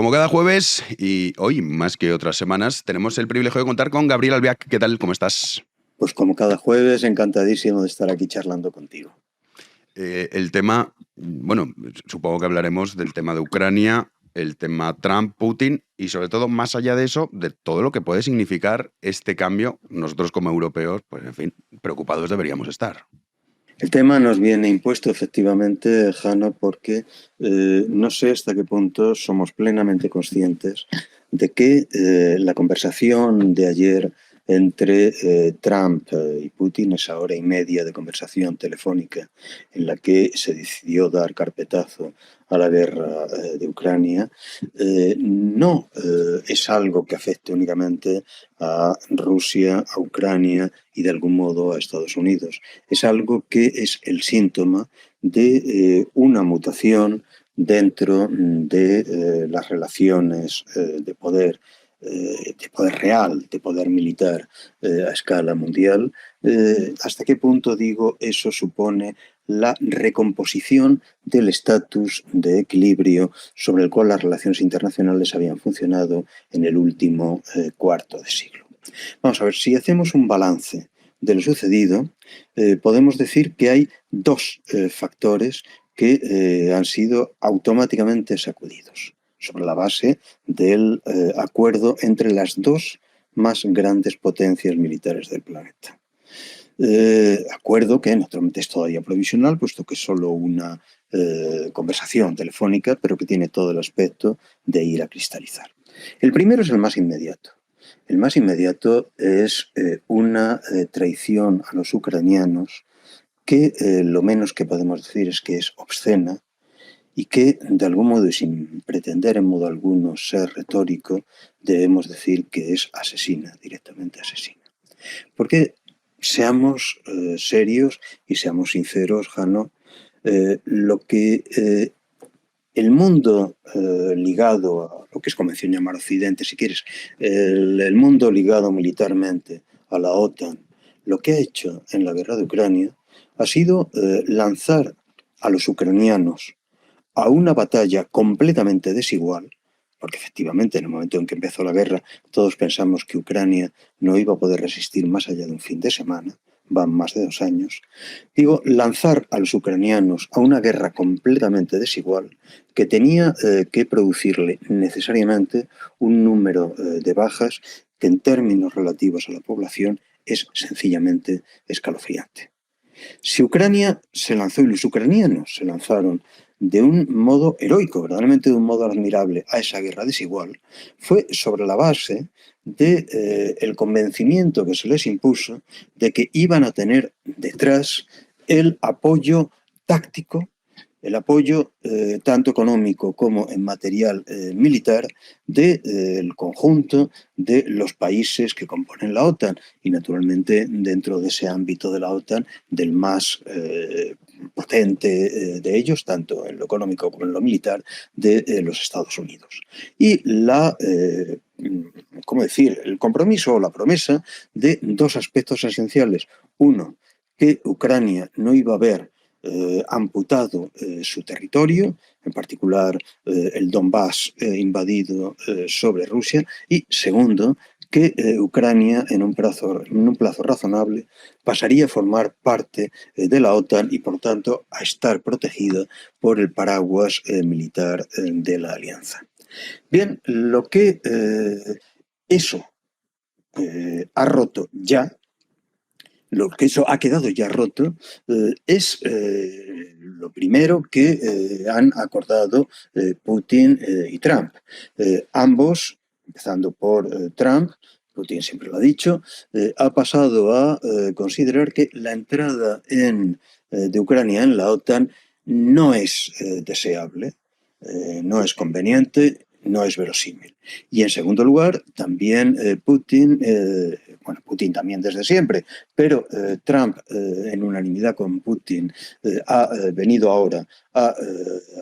Como cada jueves y hoy más que otras semanas, tenemos el privilegio de contar con Gabriel Albiac. ¿Qué tal? ¿Cómo estás? Pues como cada jueves, encantadísimo de estar aquí charlando contigo. El tema, bueno, supongo que hablaremos del tema de Ucrania, el tema Trump, Putin y sobre todo, más allá de eso, de todo lo que puede significar este cambio. Nosotros como europeos, pues en fin, preocupados deberíamos estar. El tema nos viene impuesto efectivamente, Jano, porque no sé hasta qué punto somos plenamente conscientes de que la conversación de ayer entre Trump y Putin, esa hora y media de conversación telefónica en la que se decidió dar carpetazo a la guerra de Ucrania, no es algo que afecte únicamente a Rusia, a Ucrania y de algún modo a Estados Unidos. Es algo que es el síntoma de una mutación dentro de las relaciones de poder real, de poder militar a escala mundial. ¿Hasta qué punto, digo, eso supone la recomposición del estatus de equilibrio sobre el cual las relaciones internacionales habían funcionado en el último cuarto de siglo? Vamos a ver, si hacemos un balance de lo sucedido, podemos decir que hay dos factores que han sido automáticamente sacudidos sobre la base del acuerdo entre las dos más grandes potencias militares del planeta. Acuerdo que naturalmente es todavía provisional, puesto que es solo una conversación telefónica, pero que tiene todo el aspecto de ir a cristalizar. El primero es el más inmediato. El más inmediato es una traición a los ucranianos que lo menos que podemos decir es que es obscena y que de algún modo y sin pretender en modo alguno ser retórico debemos decir que es asesina, directamente asesina. Porque seamos serios y seamos sinceros, Jano, lo que el mundo ligado a lo que es convención llamar Occidente, si quieres, el mundo ligado militarmente a la OTAN, lo que ha hecho en la guerra de Ucrania ha sido lanzar a los ucranianos a una batalla completamente desigual, porque efectivamente en el momento en que empezó la guerra todos pensamos que Ucrania no iba a poder resistir más allá de un fin de semana, van más de 2 años, digo, lanzar a los ucranianos a una guerra completamente desigual que tenía que producirle necesariamente un número de bajas que en términos relativos a la población es sencillamente escalofriante. Si Ucrania se lanzó y los ucranianos se lanzaron de un modo heroico, verdaderamente de un modo admirable a esa guerra desigual, fue sobre la base del convencimiento que se les impuso de que iban a tener detrás el apoyo táctico, el apoyo tanto económico como en material militar del conjunto de los países que componen la OTAN y naturalmente dentro de ese ámbito de la OTAN del más potente de ellos, tanto en lo económico como en lo militar, de los Estados Unidos. Y ¿cómo decir?, el compromiso o la promesa de dos aspectos esenciales. Uno, que Ucrania no iba a ver amputado su territorio, en particular el Donbass invadido sobre Rusia, y segundo, que Ucrania en un plazo razonable pasaría a formar parte de la OTAN y por tanto a estar protegida por el paraguas militar de la alianza. Bien, lo que eso ha roto ya, lo que eso ha quedado ya roto es lo primero que han acordado Putin y Trump. Ambos, empezando por Trump, Putin siempre lo ha dicho, ha pasado a considerar que la entrada de Ucrania en la OTAN no es deseable, no es conveniente, no es verosímil. Y en segundo lugar, también Putin también desde siempre, pero Trump en unanimidad con Putin ha venido ahora a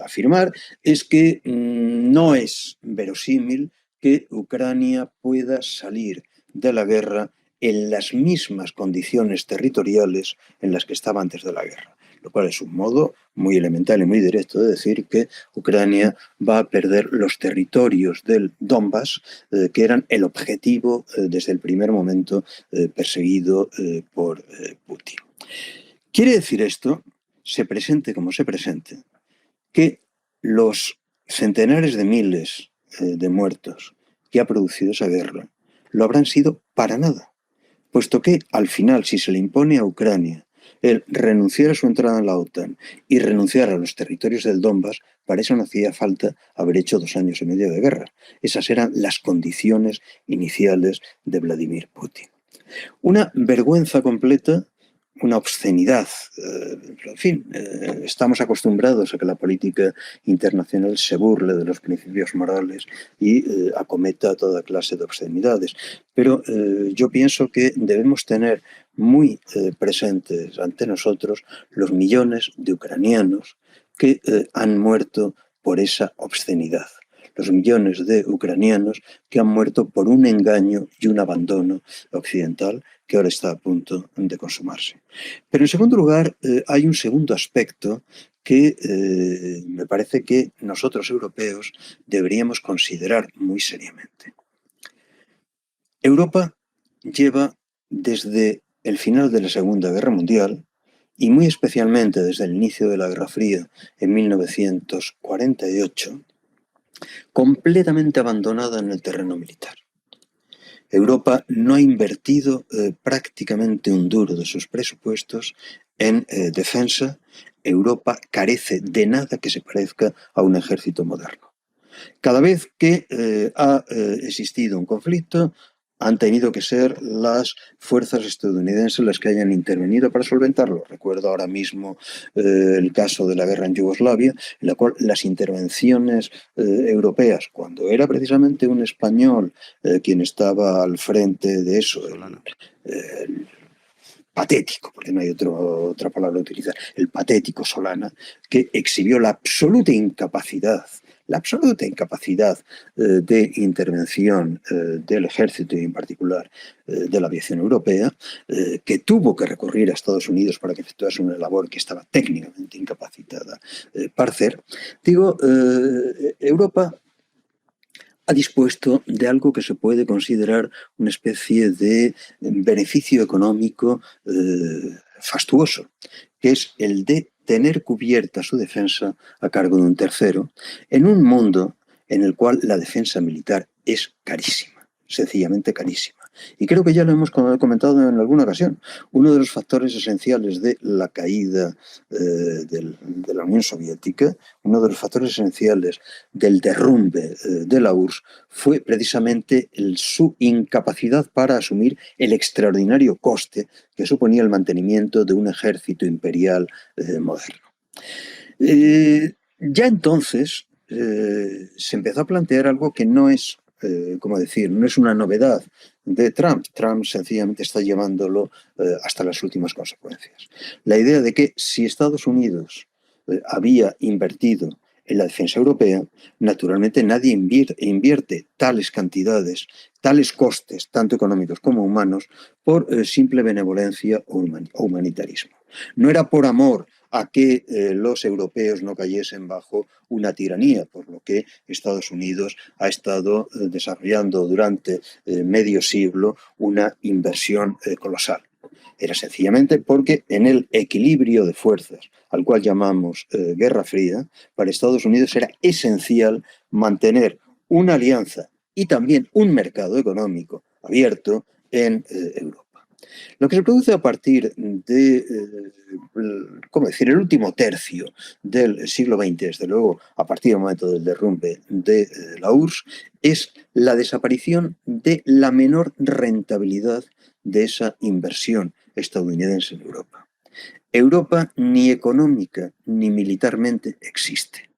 afirmar es que no es verosímil que Ucrania pueda salir de la guerra en las mismas condiciones territoriales en las que estaba antes de la guerra. lo cual es un modo muy elemental y muy directo de decir que Ucrania va a perder los territorios del Donbass, que eran el objetivo desde el primer momento perseguido por Putin. Quiere decir esto, se presente como se presente, que los centenares de miles de muertos que ha producido esa guerra lo habrán sido para nada, puesto que al final, si se le impone a Ucrania el renunciar a su entrada en la OTAN y renunciar a los territorios del Donbass, para eso no hacía falta haber hecho 2 años y medio de guerra. Esas eran las condiciones iniciales de Vladimir Putin. Una vergüenza completa, una obscenidad. En fin, estamos acostumbrados a que la política internacional se burle de los principios morales y acometa toda clase de obscenidades. Pero yo pienso que debemos tener muy presentes ante nosotros los millones de ucranianos que han muerto por esa obscenidad. Los millones de ucranianos que han muerto por un engaño y un abandono occidental que ahora está a punto de consumarse. Pero en segundo lugar, hay un segundo aspecto que me parece que nosotros europeos deberíamos considerar muy seriamente. Europa lleva desde el final de la Segunda Guerra Mundial y muy especialmente desde el inicio de la Guerra Fría en 1948, completamente abandonada en el terreno militar. Europa no ha invertido prácticamente un duro de sus presupuestos en defensa. Europa carece de nada que se parezca a un ejército moderno. Cada vez que ha existido un conflicto, han tenido que ser las fuerzas estadounidenses las que hayan intervenido para solventarlo. Recuerdo ahora mismo el caso de la guerra en Yugoslavia, en la cual las intervenciones europeas, cuando era precisamente un español quien estaba al frente de eso, el patético, porque no hay otra palabra a utilizar, el patético Solana, que exhibió la absoluta incapacidad de intervención del ejército y en particular de la aviación europea, que tuvo que recurrir a Estados Unidos para que efectuase una labor que estaba técnicamente incapacitada para hacer. Europa ha dispuesto de algo que se puede considerar una especie de beneficio económico fastuoso, que es el de tener cubierta su defensa a cargo de un tercero, en un mundo en el cual la defensa militar es carísima, sencillamente carísima. Y creo que ya lo hemos comentado en alguna ocasión. Uno de los factores esenciales de la caída de la Unión Soviética, uno de los factores esenciales del derrumbe de la URSS, fue precisamente su incapacidad para asumir el extraordinario coste que suponía el mantenimiento de un ejército imperial moderno. Ya entonces se empezó a plantear algo que no es, no es una novedad de Trump. Trump sencillamente está llevándolo hasta las últimas consecuencias. La idea de que si Estados Unidos había invertido en la defensa europea, naturalmente nadie invierte tales cantidades, tales costes, tanto económicos como humanos, por simple benevolencia o humanitarismo. No era por amor a que los europeos no cayesen bajo una tiranía, por lo que Estados Unidos ha estado desarrollando durante medio siglo una inversión colosal. Era sencillamente porque en el equilibrio de fuerzas, al cual llamamos Guerra Fría, para Estados Unidos era esencial mantener una alianza y también un mercado económico abierto en Europa. Lo que se produce a partir de, el último tercio del siglo XX, desde luego a partir del momento del derrumbe de la URSS, es la desaparición de la menor rentabilidad de esa inversión estadounidense en Europa. Europa ni económica ni militarmente existe.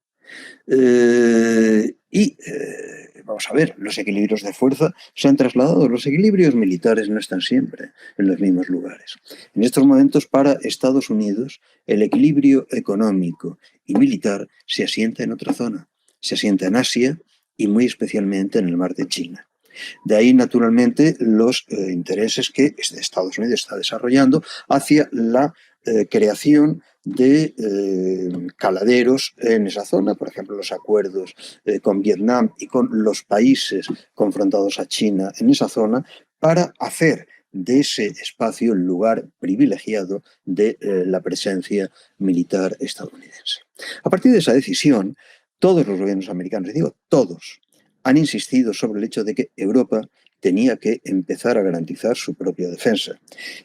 Vamos a ver, los equilibrios de fuerza se han trasladado. Los equilibrios militares no están siempre en los mismos lugares. En estos momentos, para Estados Unidos, el equilibrio económico y militar se asienta en otra zona. Se asienta en Asia y muy especialmente en el mar de China. De ahí, naturalmente, los intereses que Estados Unidos está desarrollando hacia la creación de caladeros en esa zona, por ejemplo, los acuerdos con Vietnam y con los países confrontados a China en esa zona, para hacer de ese espacio el lugar privilegiado de la presencia militar estadounidense. A partir de esa decisión, todos los gobiernos americanos, y digo todos, han insistido sobre el hecho de que Europa tenía que empezar a garantizar su propia defensa.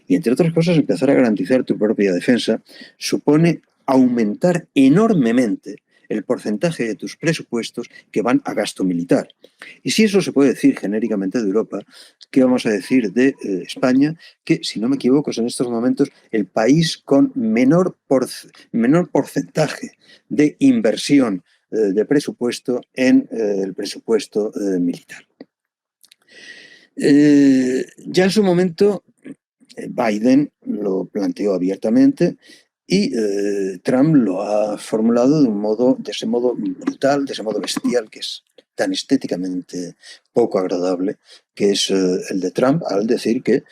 Y entre otras cosas, empezar a garantizar tu propia defensa supone aumentar enormemente el porcentaje de tus presupuestos que van a gasto militar. Y si eso se puede decir genéricamente de Europa, ¿qué vamos a decir de España? Que, si no me equivoco, es en estos momentos el país con menor porcentaje de inversión de presupuesto en el presupuesto militar. Ya en su momento Biden lo planteó abiertamente y Trump lo ha formulado de ese modo brutal, de ese modo bestial, que es tan estéticamente poco agradable, que es el de Trump, al decir que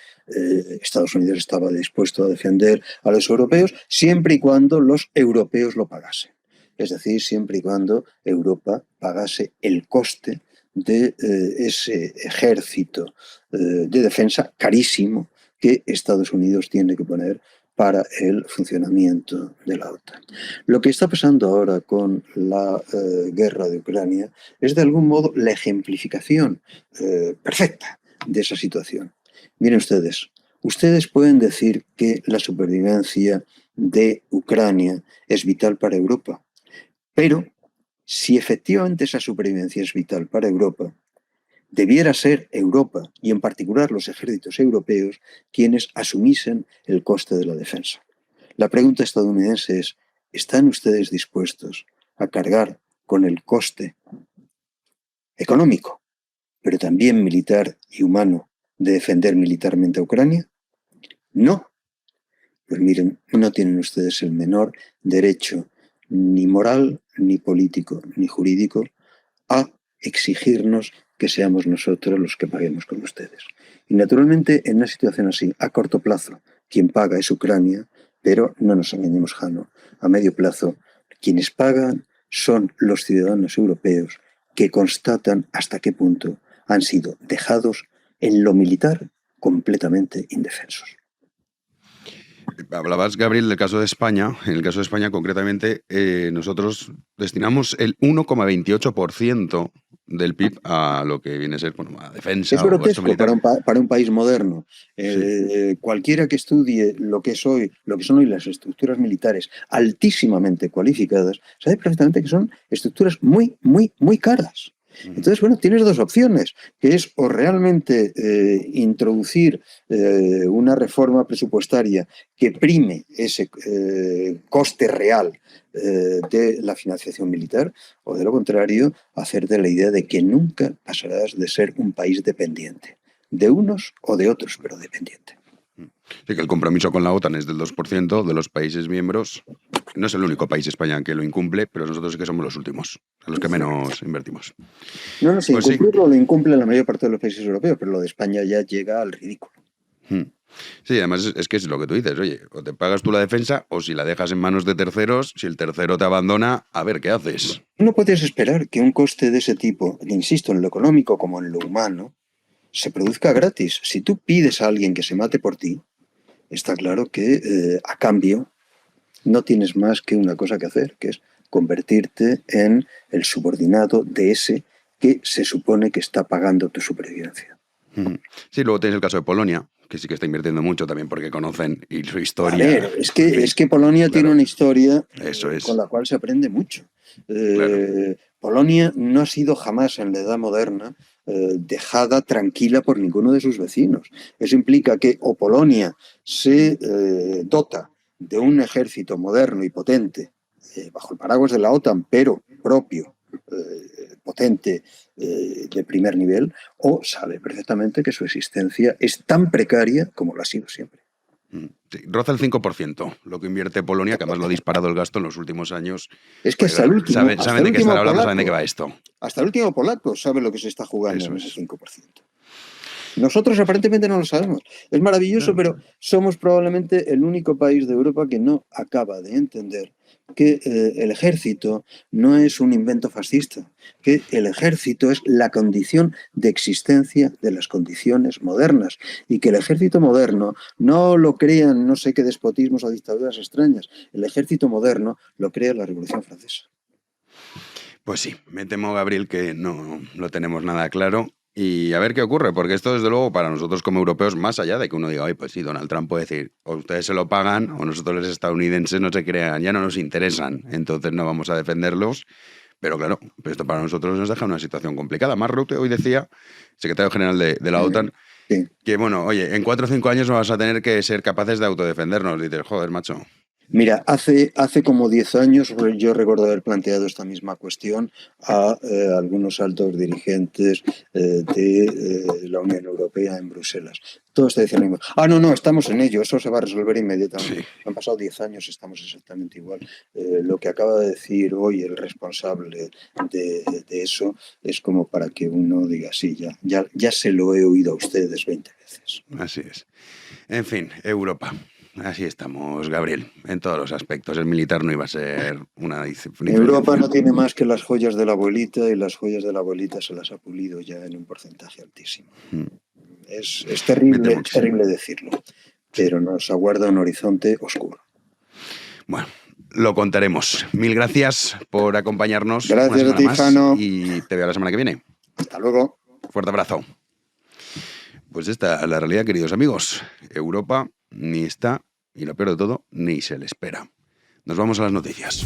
Estados Unidos estaba dispuesto a defender a los europeos siempre y cuando los europeos lo pagasen. Es decir, siempre y cuando Europa pagase el coste de ese ejército de defensa carísimo que Estados Unidos tiene que poner para el funcionamiento de la OTAN. Lo que está pasando ahora con la guerra de Ucrania es de algún modo la ejemplificación perfecta de esa situación. Miren ustedes pueden decir que la supervivencia de Ucrania es vital para Europa, pero si efectivamente esa supervivencia es vital para Europa, debiera ser Europa, y en particular los ejércitos europeos, quienes asumiesen el coste de la defensa. La pregunta estadounidense es, ¿están ustedes dispuestos a cargar con el coste económico, pero también militar y humano, de defender militarmente a Ucrania? No. Pues miren, no tienen ustedes el menor derecho, ni moral, ni político, ni jurídico, a exigirnos que seamos nosotros los que paguemos con ustedes. Y naturalmente, en una situación así, a corto plazo, quien paga es Ucrania, pero no nos engañemos, Jano, a medio plazo, quienes pagan son los ciudadanos europeos que constatan hasta qué punto han sido dejados en lo militar completamente indefensos. Hablabas, Gabriel, del caso de España. En el caso de España, concretamente, nosotros destinamos el 1,28% del PIB a lo que viene a ser a defensa es o gasto grotesco militar. para un país moderno. Sí. Cualquiera que estudie lo que son hoy las estructuras militares altísimamente cualificadas, sabe perfectamente que son estructuras muy, muy, muy caras. Entonces, bueno, tienes dos opciones, que es o realmente introducir una reforma presupuestaria que prime ese coste real de la financiación militar, o de lo contrario, hacerte la idea de que nunca pasarás de ser un país dependiente, de unos o de otros, pero dependiente. Sí, que el compromiso con la OTAN es del 2% de los países miembros. No es el único país, España, que lo incumple, pero nosotros sí que somos los últimos, los que menos invertimos. No, si Pues sí. incumplirlo lo incumple la mayor parte de los países europeos, pero lo de España ya llega al ridículo. Sí, además es que es lo que tú dices, oye, o te pagas tú la defensa o si la dejas en manos de terceros, si el tercero te abandona, a ver qué haces. No puedes esperar que un coste de ese tipo, insisto, en lo económico como en lo humano, se produzca gratis. Si tú pides a alguien que se mate por ti, está claro que a cambio no tienes más que una cosa que hacer, que es convertirte en el subordinado de ese que se supone que está pagando tu supervivencia. Sí, luego tienes el caso de Polonia, que sí que está invirtiendo mucho también porque conocen y su historia. A ver, es que Polonia tiene una historia con la cual se aprende mucho. Polonia no ha sido jamás en la edad moderna dejada tranquila por ninguno de sus vecinos. Eso implica que o Polonia se dota de un ejército moderno y potente bajo el paraguas de la OTAN, pero propio, potente, de primer nivel, o sabe perfectamente que su existencia es tan precaria como lo ha sido siempre. Sí, roza el 5% lo que invierte Polonia, que además lo ha disparado el gasto en los últimos años. Es que hasta el último, saben de qué están hablando, saben de qué va esto. Hasta el último polaco sabe lo que se está jugando en ese 5%. Nosotros aparentemente no lo sabemos. Es maravilloso, pero somos probablemente el único país de Europa que no acaba de entender que el ejército no es un invento fascista, que el ejército es la condición de existencia de las condiciones modernas y que el ejército moderno no lo crean no sé qué despotismos o dictaduras extrañas. El ejército moderno lo crea la Revolución Francesa. Pues sí, me temo, Gabriel, que no lo tenemos nada claro. Y a ver qué ocurre, porque esto, desde luego, para nosotros como europeos, más allá de que uno diga, oye, pues sí, Donald Trump puede decir, o ustedes se lo pagan, o nosotros los estadounidenses no se crean, ya no nos interesan, entonces no vamos a defenderlos. Pero claro, esto para nosotros nos deja una situación complicada. Mark Rutte hoy decía, secretario general de la OTAN, Sí. que bueno, oye, en 4 o 5 años vamos a tener que ser capaces de autodefendernos. Y dices, joder, macho. Mira, hace como 10 años yo recuerdo haber planteado esta misma cuestión a algunos altos dirigentes de la Unión Europea en Bruselas. Todos te decían lo mismo. No, estamos en ello, eso se va a resolver inmediatamente. Sí. Han pasado 10 años, estamos exactamente igual. Lo que acaba de decir hoy el responsable de eso es como para que uno diga, sí, ya se lo he oído a ustedes 20 veces. Así es. En fin, Europa. Así estamos, Gabriel, en todos los aspectos. El militar no iba a ser una diferencia. Europa no tiene más que las joyas de la abuelita y las joyas de la abuelita se las ha pulido ya en un porcentaje altísimo. Es terrible decirlo, pero nos aguarda un horizonte oscuro. Bueno, lo contaremos. Mil gracias por acompañarnos. Gracias una a ti, más, Jano. y te veo la semana que viene. Hasta luego. Fuerte abrazo. Pues esta es la realidad, queridos amigos. Europa ni está, y lo peor de todo, ni se le espera. Nos vamos a las noticias.